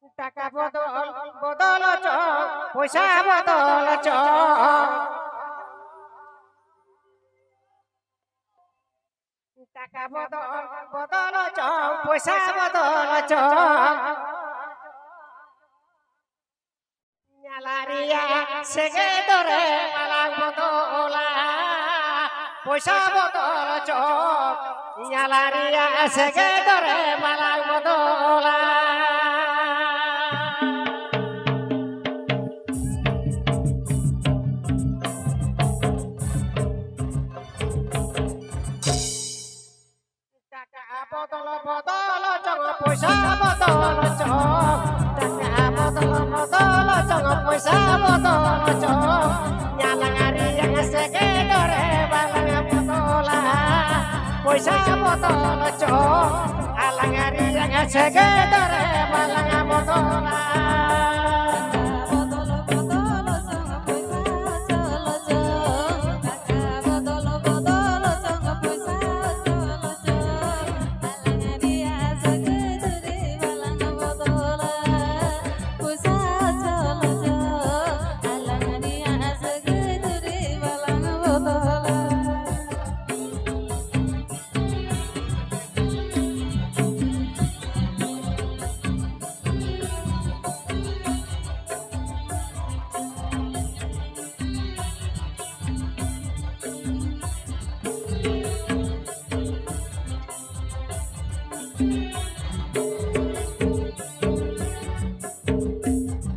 টাকা বদল বদল চক পয়সা বদল চক টাকা বদল বদল চক পয়সা বদল চক ন্যালারিয়া সেগে দরে মালা বদলা পয়সা বদল চক ন্যালারিয়া সেগে দরে মালা বদলা বদল বদল চং পয়সা বদল চং টাকা বদল বদল চং পয়সা বদল চং ন্যালাঙারি সেগে দরে বালাঙা বদলা পয়সা বদল চং আলাঙারি সেগে দরে বালাঙা বদলা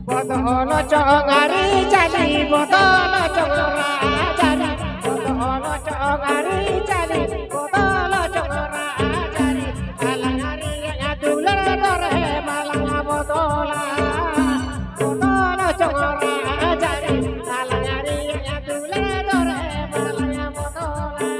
বদল চঙারি চালি বদল চঙরা চালি বদল চঙারি চালি বদল চঙরা চালি আলাঙারি দুলর দরে মালাঙা বদলা বদল চঙরা চালি আলাঙারি দুলর দরে মালাঙা বদলা